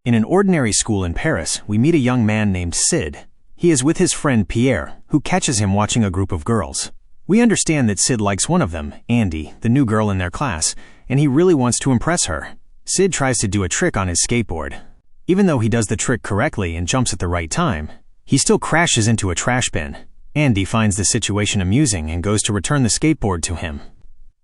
In an ordinary school in Paris, we meet a young man named Sid. He is with his friend Pierre, who catches him watching a group of girls. We understand that Sid likes one of them, Andy, the new girl in their class, and he really wants to impress her. Sid tries to do a trick on his skateboard. Even though he does the trick correctly and jumps at the right time, he still crashes into a trash bin. Andy finds the situation amusing and goes to return the skateboard to him.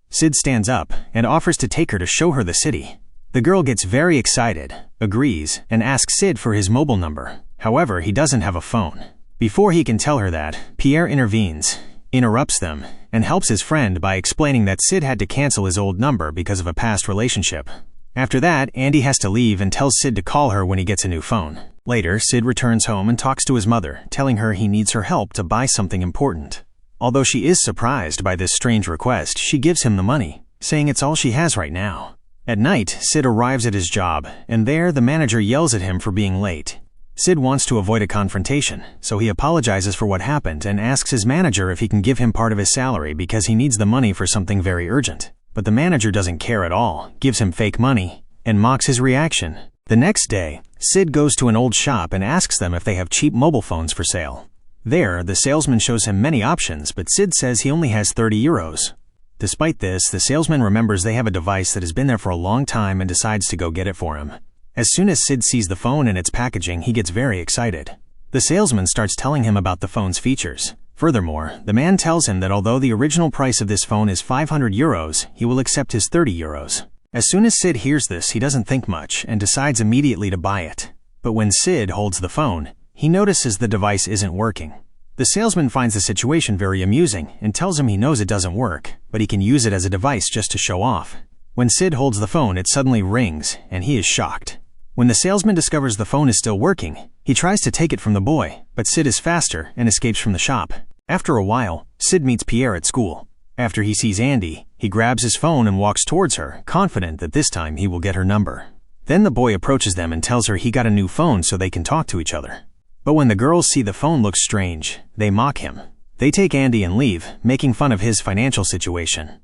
Sid stands up and offers to take her to show her the city. The girl gets very excited, agrees, and asks Sid for his mobile number. However, he doesn't have a phone. Before he can tell her that, Pierre intervenes, interrupts them, and helps his friend by explaining that Sid had to cancel his old number because of a past relationship. After that, Andy has to leave and tells Sid to call her when he gets a new phone. Later, Sid returns home and talks to his mother, telling her he needs her help to buy something important. Although she is surprised by this strange request, she gives him the money, saying it's all she has right now. At night, Sid arrives at his job, and there the manager yells at him for being late. Sid wants to avoid a confrontation, so he apologizes for what happened and asks his manager if he can give him part of his salary because he needs the money for something very urgent. But the manager doesn't care at all, gives him fake money, and mocks his reaction. The next day, Sid goes to an old shop and asks them if they have cheap mobile phones for sale. There, the salesman shows him many options, but Sid says he only has 30 euros. Despite this, the salesman remembers they have a device that has been there for a long time and decides to go get it for him. As soon as Sid sees the phone and its packaging, he gets very excited. The salesman starts telling him about the phone's features. Furthermore, the man tells him that although the original price of this phone is 500 euros, he will accept his 30 euros. As soon as Sid hears this, he doesn't think much and decides immediately to buy it. But when Sid holds the phone, he notices the device isn't working. The salesman finds the situation very amusing and tells him he knows it doesn't work, but he can use it as a device just to show off. When Sid holds the phone, it suddenly rings, and he is shocked. When the salesman discovers the phone is still working, he tries to take it from the boy, but Sid is faster and escapes from the shop. After a while, Sid meets Pierre at school. After he sees Andy, he grabs his phone and walks towards her, confident that this time he will get her number. Then the boy approaches them and tells her he got a new phone so they can talk to each other. But when the girls see the phone looks strange, they mock him. They take Andy and leave, making fun of his financial situation.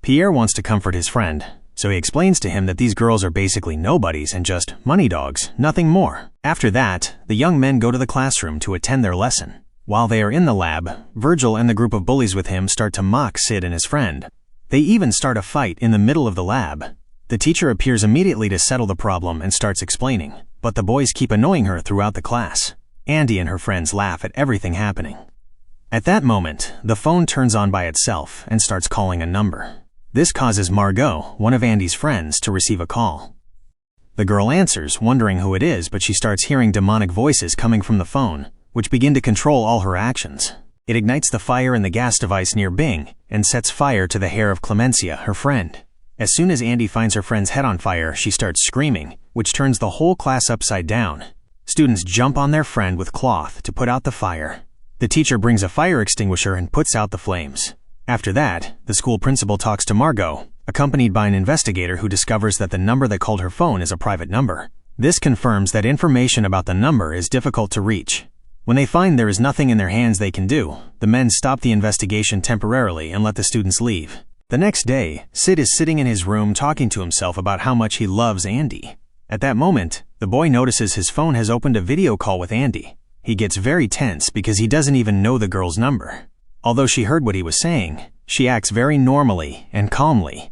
Pierre wants to comfort his friend, so he explains to him that these girls are basically nobodies and just money dogs, nothing more. After that, the young men go to the classroom to attend their lesson. While they are in the lab, Virgil and the group of bullies with him start to mock Sid and his friend. They even start a fight in the middle of the lab. The teacher appears immediately to settle the problem and starts explaining, but the boys keep annoying her throughout the class. Andy and her friends laugh at everything happening. At that moment, the phone turns on by itself and starts calling a number. This causes Margot, one of Andy's friends, to receive a call. The girl answers, wondering who it is, but she starts hearing demonic voices coming from the phone, which begin to control all her actions. It ignites the fire in the gas device near Bing and sets fire to the hair of Clemencia, her friend. As soon as Andy finds her friend's head on fire, she starts screaming, which turns the whole class upside down. Students jump on their friend with cloth to put out the fire. The teacher brings a fire extinguisher and puts out the flames. After that, the school principal talks to Margot, accompanied by an investigator who discovers that the number that called her phone is a private number. This confirms that information about the number is difficult to reach. When they find there is nothing in their hands they can do, the men stop the investigation temporarily and let the students leave. The next day, Sid is sitting in his room talking to himself about how much he loves Andy. At that moment, the boy notices his phone has opened a video call with Andy. He gets very tense because he doesn't even know the girl's number. Although she heard what he was saying, she acts very normally and calmly.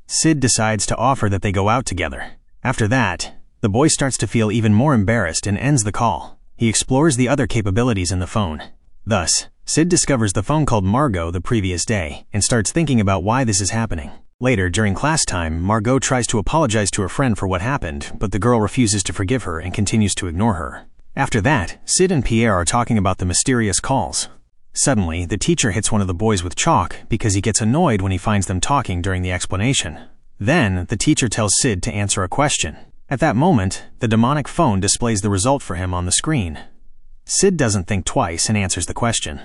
Sid decides to offer that they go out together. After that, the boy starts to feel even more embarrassed and ends the call. He explores the other capabilities in the phone. Thus, Sid discovers the phone called Margot the previous day and starts thinking about why this is happening. Later, during class time, Margot tries to apologize to her friend for what happened, but the girl refuses to forgive her and continues to ignore her. After that, Sid and Pierre are talking about the mysterious calls. Suddenly, the teacher hits one of the boys with chalk because he gets annoyed when he finds them talking during the explanation. Then, the teacher tells Sid to answer a question. At that moment, the demonic phone displays the result for him on the screen. Sid doesn't think twice and answers the question.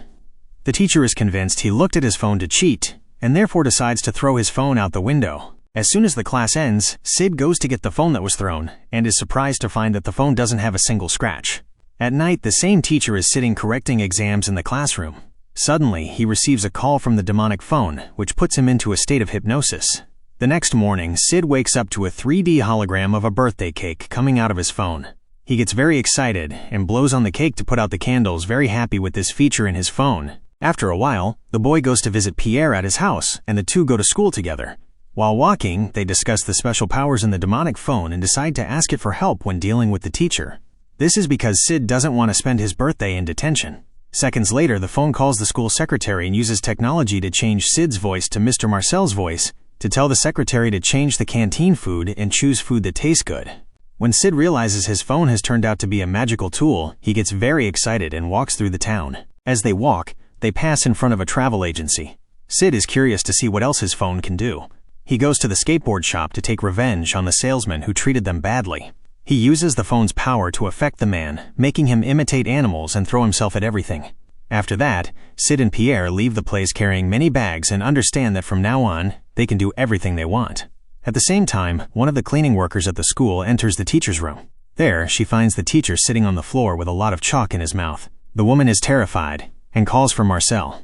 The teacher is convinced he looked at his phone to cheat, and therefore decides to throw his phone out the window. As soon as the class ends, Sid goes to get the phone that was thrown, and is surprised to find that the phone doesn't have a single scratch. At night, the same teacher is sitting correcting exams in the classroom. Suddenly, he receives a call from the demonic phone, which puts him into a state of hypnosis. The next morning, Sid wakes up to a 3D hologram of a birthday cake coming out of his phone. He gets very excited and blows on the cake to put out the candles, very happy with this feature in his phone. After a while, the boy goes to visit Pierre at his house, and the two go to school together. While walking, they discuss the special powers in the demonic phone and decide to ask it for help when dealing with the teacher. This is because Sid doesn't want to spend his birthday in detention. Seconds later, the phone calls the school secretary and uses technology to change Sid's voice to Mr. Marcel's voice to tell the secretary to change the canteen food and choose food that tastes good. When Sid realizes his phone has turned out to be a magical tool, he gets very excited and walks through the town. As they walk, they pass in front of a travel agency. Sid is curious to see what else his phone can do. He goes to the skateboard shop to take revenge on the salesman who treated them badly. He uses the phone's power to affect the man, making him imitate animals and throw himself at everything. After that, Sid and Pierre leave the place carrying many bags and understand that from now on, they can do everything they want. At the same time, one of the cleaning workers at the school enters the teacher's room. There, she finds the teacher sitting on the floor with a lot of chalk in his mouth. The woman is terrified and calls for Marcel.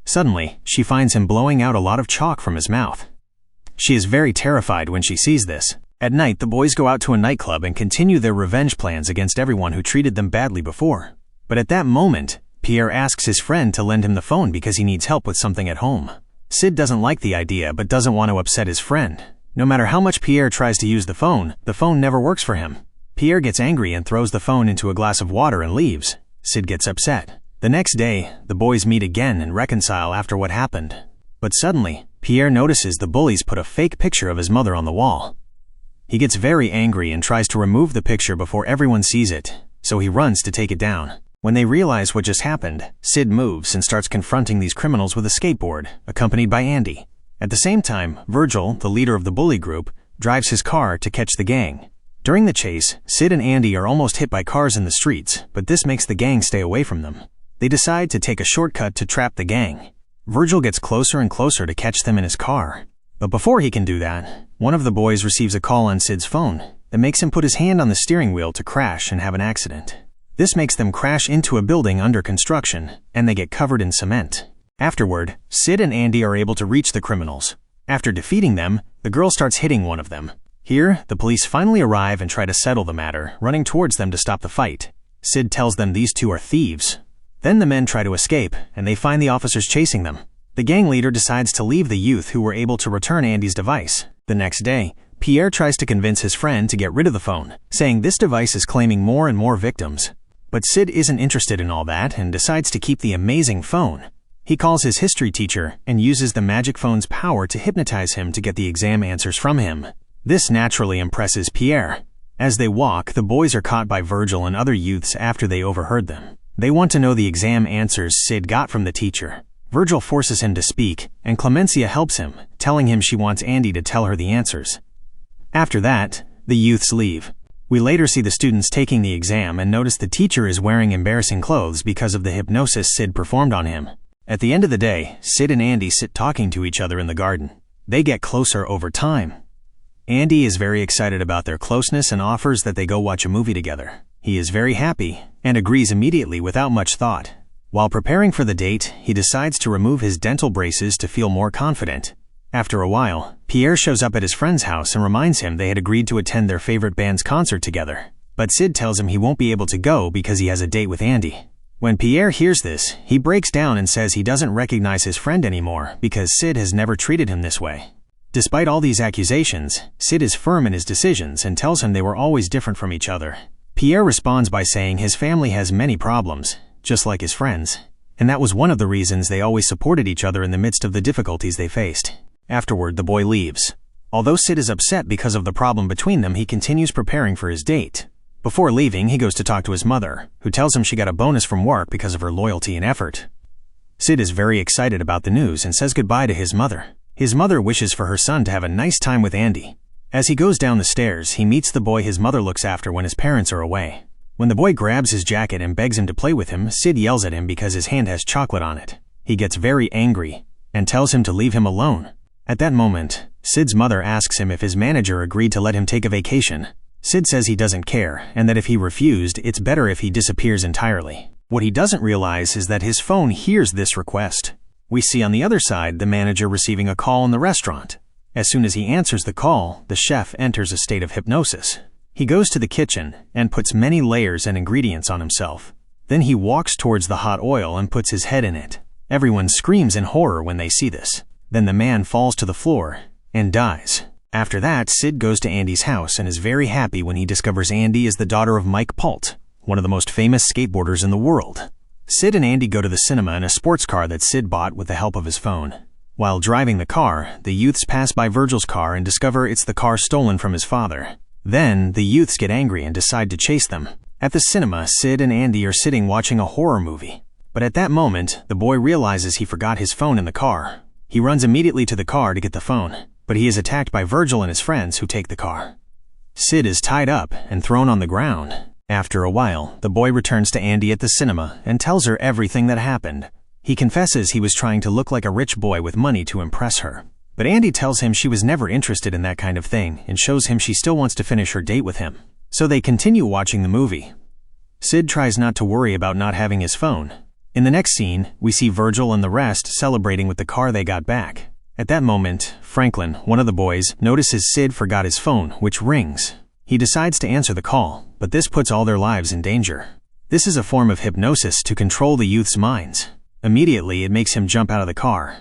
Suddenly, she finds him blowing out a lot of chalk from his mouth. She is very terrified when she sees this. At night, the boys go out to a nightclub and continue their revenge plans against everyone who treated them badly before. But at that moment, Pierre asks his friend to lend him the phone because he needs help with something at home. Sid doesn't like the idea but doesn't want to upset his friend. No matter how much Pierre tries to use the phone never works for him. Pierre gets angry and throws the phone into a glass of water and leaves. Sid gets upset. The next day, the boys meet again and reconcile after what happened. But suddenly, Pierre notices the bullies put a fake picture of his mother on the wall. He gets very angry and tries to remove the picture before everyone sees it, so he runs to take it down. When they realize what just happened, Sid moves and starts confronting these criminals with a skateboard, accompanied by Andy. At the same time, Virgil, the leader of the bully group, drives his car to catch the gang. During the chase, Sid and Andy are almost hit by cars in the streets, but this makes the gang stay away from them. They decide to take a shortcut to trap the gang. Virgil gets closer and closer to catch them in his car. But before he can do that, one of the boys receives a call on Sid's phone that makes him put his hand on the steering wheel to crash and have an accident. This makes them crash into a building under construction, and they get covered in cement. Afterward, Sid and Andy are able to reach the criminals. After defeating them, the girl starts hitting one of them. Here, the police finally arrive and try to settle the matter, running towards them to stop the fight. Sid tells them these two are thieves. Then the men try to escape, and they find the officers chasing them. The gang leader decides to leave the youth who were able to return Andy's device. The next day, Pierre tries to convince his friend to get rid of the phone, saying this device is claiming more and more victims. But Sid isn't interested in all that and decides to keep the amazing phone. He calls his history teacher and uses the magic phone's power to hypnotize him to get the exam answers from him. This naturally impresses Pierre. As they walk, the boys are caught by Virgil and other youths after they overheard them. They want to know the exam answers Sid got from the teacher. Virgil forces him to speak, and Clemencia helps him, telling him she wants Andy to tell her the answers. After that, the youths leave. We later see the students taking the exam and notice the teacher is wearing embarrassing clothes because of the hypnosis Sid performed on him. At the end of the day, Sid and Andy sit talking to each other in the garden. They get closer over time. Andy is very excited about their closeness and offers that they go watch a movie together. He is very happy and agrees immediately without much thought. While preparing for the date, he decides to remove his dental braces to feel more confident. After a while, Pierre shows up at his friend's house and reminds him they had agreed to attend their favorite band's concert together. But Sid tells him he won't be able to go because he has a date with Andy. When Pierre hears this, he breaks down and says he doesn't recognize his friend anymore because Sid has never treated him this way. Despite all these accusations, Sid is firm in his decisions and tells him they were always different from each other. Pierre responds by saying his family has many problems, just like his friends, and that was one of the reasons they always supported each other in the midst of the difficulties they faced. Afterward, the boy leaves. Although Sid is upset because of the problem between them, he continues preparing for his date. Before leaving, he goes to talk to his mother, who tells him she got a bonus from work because of her loyalty and effort. Sid is very excited about the news and says goodbye to his mother. His mother wishes for her son to have a nice time with Andy. As he goes down the stairs, he meets the boy his mother looks after when his parents are away. When the boy grabs his jacket and begs him to play with him, Sid yells at him because his hand has chocolate on it. He gets very angry and tells him to leave him alone. At that moment, Sid's mother asks him if his manager agreed to let him take a vacation. Sid says he doesn't care, and that if he refused, it's better if he disappears entirely. What he doesn't realize is that his phone hears this request. We see on the other side the manager receiving a call in the restaurant. As soon as he answers the call, the chef enters a state of hypnosis. He goes to the kitchen and puts many layers and ingredients on himself. Then he walks towards the hot oil and puts his head in it. Everyone screams in horror when they see this. Then the man falls to the floor and dies. After that, Sid goes to Andy's house and is very happy when he discovers Andy is the daughter of Mike Pult, one of the most famous skateboarders in the world. Sid and Andy go to the cinema in a sports car that Sid bought with the help of his phone. While driving the car, the youths pass by Virgil's car and discover it's the car stolen from his father. Then, the youths get angry and decide to chase them. At the cinema, Sid and Andy are sitting watching a horror movie. But at that moment, the boy realizes he forgot his phone in the car. He runs immediately to the car to get the phone, but he is attacked by Virgil and his friends who take the car. Sid is tied up and thrown on the ground. After a while, the boy returns to Andy at the cinema and tells her everything that happened. He confesses he was trying to look like a rich boy with money to impress her. But Andy tells him she was never interested in that kind of thing and shows him she still wants to finish her date with him. So they continue watching the movie. Sid tries not to worry about not having his phone. In the next scene, we see Virgil and the rest celebrating with the car they got back. At that moment, Franklin, one of the boys, notices Sid forgot his phone, which rings. He decides to answer the call, but this puts all their lives in danger. This is a form of hypnosis to control the youth's minds. Immediately, it makes him jump out of the car.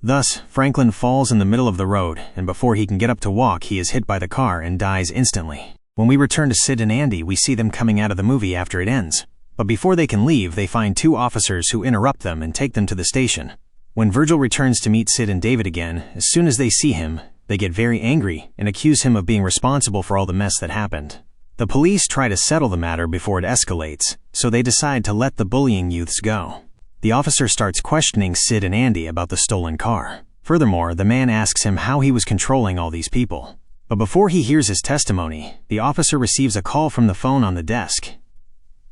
Thus, Franklin falls in the middle of the road, and before he can get up to walk, he is hit by the car and dies instantly. When we return to Sid and Andy, we see them coming out of the movie after it ends. But before they can leave, they find two officers who interrupt them and take them to the station. When Virgil returns to meet Sid and David again, as soon as they see him, they get very angry and accuse him of being responsible for all the mess that happened. The police try to settle the matter before it escalates, so they decide to let the bullying youths go. The officer starts questioning Sid and Andy about the stolen car. Furthermore, the man asks him how he was controlling all these people. But before he hears his testimony, the officer receives a call from the phone on the desk.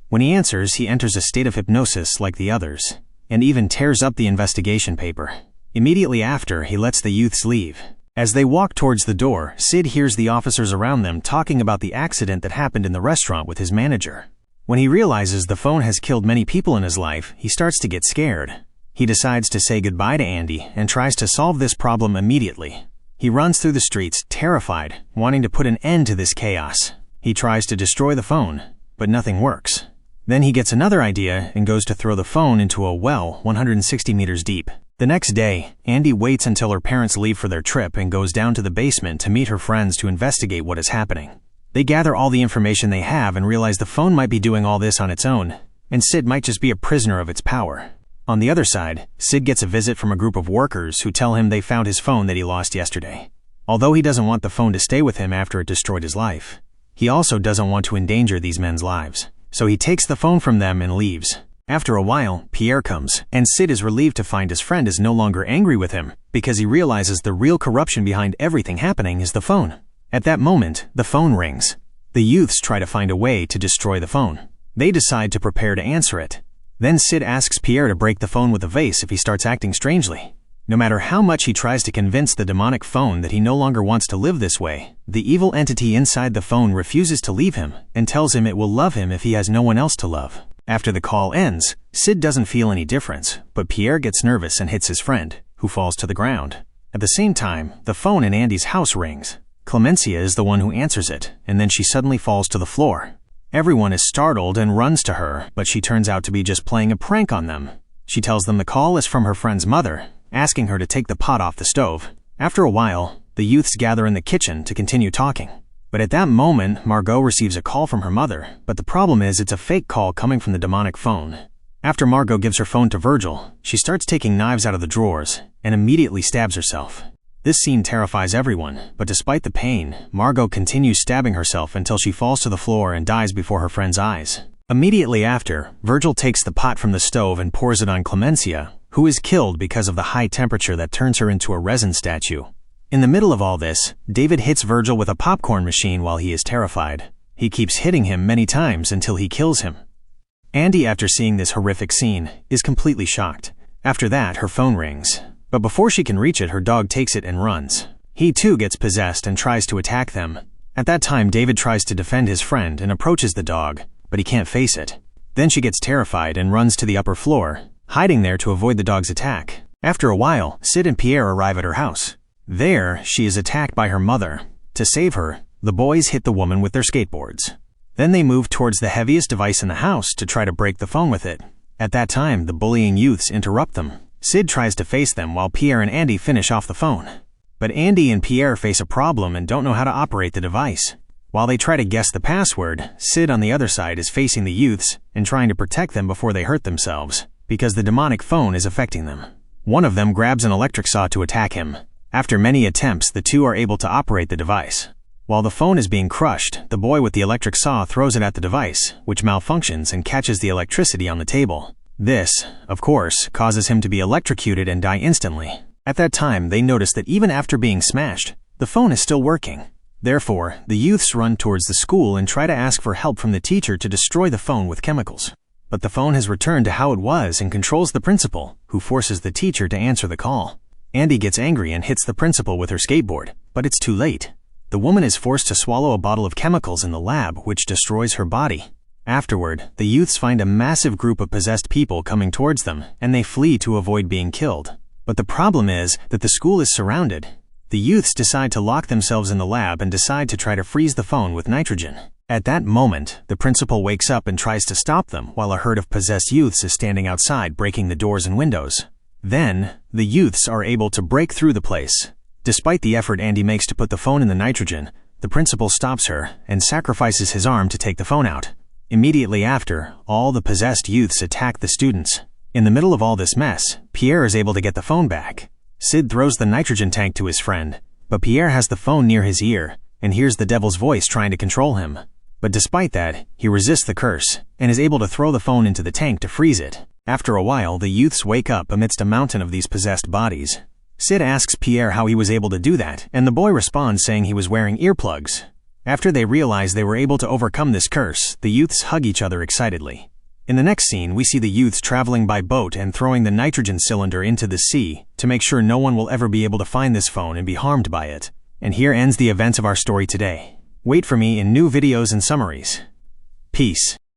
When he answers, he enters a state of hypnosis like the others, and even tears up the investigation paper. Immediately after, he lets the youths leave. As they walk towards the door, Sid hears the officers around them talking about the accident that happened in the restaurant with his manager. When he realizes the phone has killed many people in his life, he starts to get scared. He decides to say goodbye to Andy and tries to solve this problem immediately. He runs through the streets, terrified, wanting to put an end to this chaos. He tries to destroy the phone, but nothing works. Then he gets another idea and goes to throw the phone into a well 160 meters deep. The next day, Andy waits until her parents leave for their trip and goes down to the basement to meet her friends to investigate what is happening. They gather all the information they have and realize the phone might be doing all this on its own, and Sid might just be a prisoner of its power. On the other side, Sid gets a visit from a group of workers who tell him they found his phone that he lost yesterday. Although he doesn't want the phone to stay with him after it destroyed his life, he also doesn't want to endanger these men's lives. So he takes the phone from them and leaves. After a while, Pierre comes, and Sid is relieved to find his friend is no longer angry with him, because he realizes the real corruption behind everything happening is the phone. At that moment, the phone rings. The youths try to find a way to destroy the phone. They decide to prepare to answer it. Then Sid asks Pierre to break the phone with a vase if he starts acting strangely. No matter how much he tries to convince the demonic phone that he no longer wants to live this way, the evil entity inside the phone refuses to leave him and tells him it will love him if he has no one else to love. After the call ends, Sid doesn't feel any difference, but Pierre gets nervous and hits his friend, who falls to the ground. At the same time, the phone in Andy's house rings. Clemencia is the one who answers it, and then she suddenly falls to the floor. Everyone is startled and runs to her, but she turns out to be just playing a prank on them. She tells them the call is from her friend's mother, asking her to take the pot off the stove. After a while, the youths gather in the kitchen to continue talking. But at that moment, Margot receives a call from her mother, but the problem is it's a fake call coming from the demonic phone. After Margot gives her phone to Virgil, she starts taking knives out of the drawers and immediately stabs herself. This scene terrifies everyone, but despite the pain, Margot continues stabbing herself until she falls to the floor and dies before her friend's eyes. Immediately after, Virgil takes the pot from the stove and pours it on Clemencia, who is killed because of the high temperature that turns her into a resin statue. In the middle of all this, David hits Virgil with a popcorn machine while he is terrified. He keeps hitting him many times until he kills him. Andy, after seeing this horrific scene, is completely shocked. After that, her phone rings. But before she can reach it, her dog takes it and runs. He too gets possessed and tries to attack them. At that time, David tries to defend his friend and approaches the dog, but he can't face it. Then she gets terrified and runs to the upper floor, hiding there to avoid the dog's attack. After a while, Sid and Pierre arrive at her house. There, she is attacked by her mother. To save her, the boys hit the woman with their skateboards. Then they move towards the heaviest device in the house to try to break the phone with it. At that time, the bullying youths interrupt them. Sid tries to face them while Pierre and Andy finish off the phone. But Andy and Pierre face a problem and don't know how to operate the device. While they try to guess the password, Sid on the other side is facing the youths and trying to protect them before they hurt themselves, because the demonic phone is affecting them. One of them grabs an electric saw to attack him. After many attempts, the two are able to operate the device. While the phone is being crushed, the boy with the electric saw throws it at the device, which malfunctions and catches the electricity on the table. This, of course, causes him to be electrocuted and die instantly. At that time, they notice that even after being smashed, the phone is still working. Therefore, the youths run towards the school and try to ask for help from the teacher to destroy the phone with chemicals. But the phone has returned to how it was and controls the principal, who forces the teacher to answer the call. Andy gets angry and hits the principal with her skateboard, but it's too late. The woman is forced to swallow a bottle of chemicals in the lab, which destroys her body. Afterward, the youths find a massive group of possessed people coming towards them, and they flee to avoid being killed. But the problem is that the school is surrounded. The youths decide to lock themselves in the lab and decide to try to freeze the phone with nitrogen. At that moment, the principal wakes up and tries to stop them while a herd of possessed youths is standing outside breaking the doors and windows. Then, the youths are able to break through the place. Despite the effort Andy makes to put the phone in the nitrogen, the principal stops her and sacrifices his arm to take the phone out. Immediately after, all the possessed youths attack the students. In the middle of all this mess, Pierre is able to get the phone back. Sid throws the nitrogen tank to his friend, but Pierre has the phone near his ear and hears the devil's voice trying to control him. But despite that, he resists the curse and is able to throw the phone into the tank to freeze it. After a while, the youths wake up amidst a mountain of these possessed bodies. Sid asks Pierre how he was able to do that, and the boy responds saying he was wearing earplugs. After they realize they were able to overcome this curse, the youths hug each other excitedly. In the next scene, we see the youths traveling by boat and throwing the nitrogen cylinder into the sea to make sure no one will ever be able to find this phone and be harmed by it. And here ends the events of our story today. Wait for me in new videos and summaries. Peace.